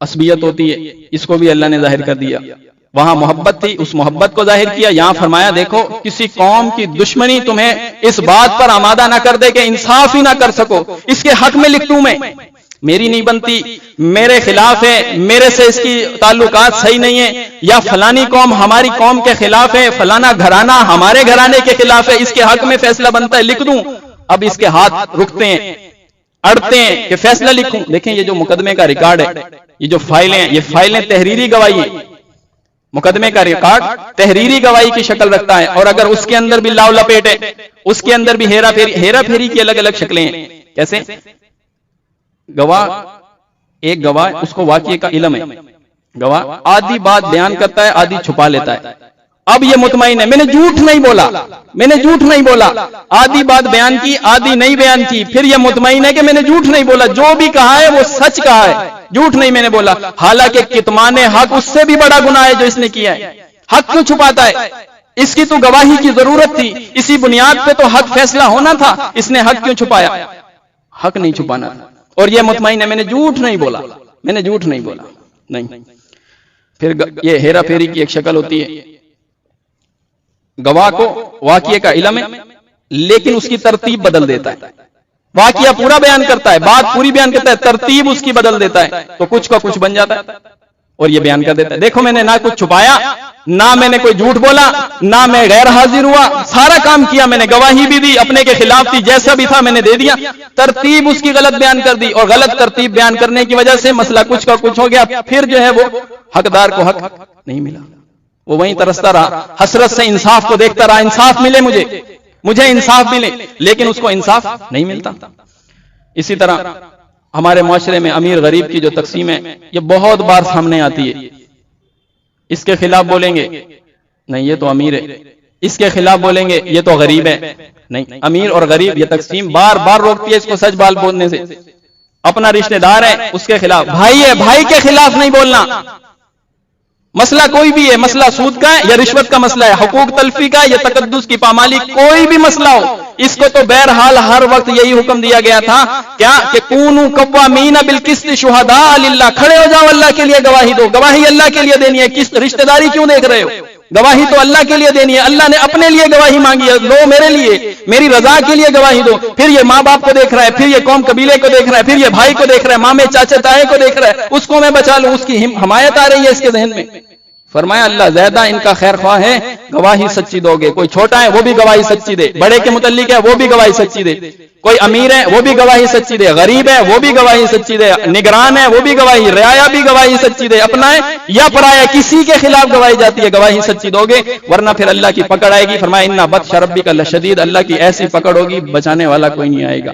عصبیت ہوتی ہے، اس کو بھی اللہ نے ظاہر کر دیا. وہاں محبت تھی، اس محبت کو ظاہر کیا. یہاں فرمایا دیکھو کسی قوم کی دشمنی تمہیں اس بات پر آمادہ نہ کر دے کہ انصاف ہی نہ کر سکو. اس کے حق میں لکھ دوں میں، میری نہیں بنتی، میرے خلاف ہے، میرے سے اس کی تعلقات صحیح نہیں ہے، یا فلانی قوم ہماری قوم کے خلاف ہے، فلانا گھرانہ ہمارے گھرانے کے خلاف ہے، اس کے حق میں فیصلہ بنتا ہے، لکھ دوں. اب اس کے ہاتھ رکتے ہیں، اڑتے ہیں کہ فیصلہ لکھوں. دیکھیں یہ جو مقدمے کا ریکارڈ ہے، یہ جو فائلیں ہیں، یہ فائلیں تحریری گواہی ہیں. مقدمے کا ریکارڈ تحریری گواہی کی شکل رکھتا ہے، اور اگر اس کے اندر بھی لاؤ لپیٹ ہے، اس کے اندر بھی ہیرا پھیری کی الگ الگ شکلیں ہیں. کیسے؟ گواہ، ایک گواہ اس کو واقعے کا علم ہے، گواہ آدھی بات بیان کرتا ہے، آدھی چھپا لیتا ہے. اب یہ مطمئن ہے میں نے جھوٹ نہیں بولا، میں نے جھوٹ نہیں بولا، آدھی بات بیان کی آدھی نہیں بیان کی، پھر یہ مطمئن ہے کہ میں نے جھوٹ نہیں بولا، جو بھی کہا ہے وہ سچ کہا ہے، جھوٹ نہیں میں نے بولا. حالانکہ کتمان حق اس سے بھی بڑا گناہ ہے جو اس نے کیا ہے. حق کیوں چھپاتا ہے؟ اس کی تو گواہی کی ضرورت تھی، اسی بنیاد پہ تو حق فیصلہ ہونا تھا، اس نے حق کیوں چھپایا؟ حق نہیں چھپانا تھا. اور یہ مطمئن ہے میں نے جھوٹ نہیں بولا، میں نے جھوٹ نہیں بولا. نہیں. پھر یہ ہیرا پھیری کی ایک شکل ہوتی ہے. گواہ کو واقعے کا علم ہے لیکن اس کی ترتیب بدل دیتا ہے. واقعہ پورا بیان کرتا ہے، بات پوری بیان کرتا ہے، ترتیب اس کی بدل دیتا ہے، تو کچھ کا کچھ بن جاتا ہے اور یہ بیان کر دیتا ہے. دیکھو میں نے نہ کچھ چھپایا، نہ میں نے کوئی جھوٹ بولا، نہ میں غیر حاضر ہوا، سارا کام کیا میں نے، گواہی بھی دی، اپنے کے خلاف تھی، جیسا بھی تھا میں نے دے دیا. ترتیب اس کی غلط بیان کر دی، اور غلط ترتیب بیان کرنے کی وجہ سے مسئلہ کچھ کا کچھ ہو گیا. پھر جو ہے وہ حقدار کو حق نہیں ملا، وہ وہیں ترستا رہا، حسرت سے انصاف کو دیکھتا رہا، انصاف ملے مجھے انصاف ملے، لیکن اس کو انصاف نہیں ملتا. اسی طرح ہمارے معاشرے میں امیر غریب کی جو تقسیم ہے یہ بہت بار سامنے آتی ہے. اس کے خلاف بولیں گے نہیں یہ تو امیر ہے، اس کے خلاف بولیں گے یہ تو غریب ہے. نہیں، امیر اور غریب یہ تقسیم بار بار روکتی ہے اس کو سچ بات بولنے سے. اپنا رشتہ دار ہے اس کے خلاف، بھائی ہے بھائی کے خلاف نہیں بولنا. مسئلہ کوئی بھی ہے، مسئلہ سود کا ہے یا رشوت کا مسئلہ ہے، حقوق تلفی کا یا تقدس کی پامالی، کوئی بھی مسئلہ ہو، اس کو تو بہرحال ہر وقت یہی حکم دیا گیا تھا کیا کہ کونوا قوامین بالقسط شہداء للہ، کھڑے ہو جاؤ اللہ کے لیے گواہی دو. گواہی اللہ کے لیے دینی ہے، کس رشتہ داری کیوں دیکھ رہے ہو؟ گواہی تو اللہ کے لیے دینی ہے. اللہ نے اپنے لیے گواہی مانگی ہے، لو میرے لیے، میری رضا کے لیے گواہی دو. پھر یہ ماں باپ کو دیکھ رہا ہے، پھر یہ قوم قبیلے کو دیکھ رہا ہے، پھر یہ بھائی کو دیکھ رہا ہے، مامے چاچا تائے کو دیکھ رہا ہے، اس کو میں بچا لوں، اس کی حمایت آ رہی ہے اس کے ذہن میں. فرمایا اللہ زیادہ ان کا خیر خواہ ہے، گواہی سچی دو گے. کوئی چھوٹا ہے وہ بھی گواہی سچی دے، بڑے کے متعلق ہے وہ بھی گواہی سچی دے، کوئی امیر ہے وہ بھی گواہی سچی دے، غریب ہے وہ بھی گواہی سچی دے، نگران ہے وہ بھی گواہی، رعایا بھی گواہی سچی دے. اپنا ہے یا پرایا کسی کے خلاف گواہی جاتی ہے، گواہی سچی دو گے، ورنہ پھر اللہ کی پکڑ آئے گی. فرمایا ان بطش ربک لشدید، اللہ کی ایسی پکڑ ہوگی بچانے والا کوئی نہیں آئے گا.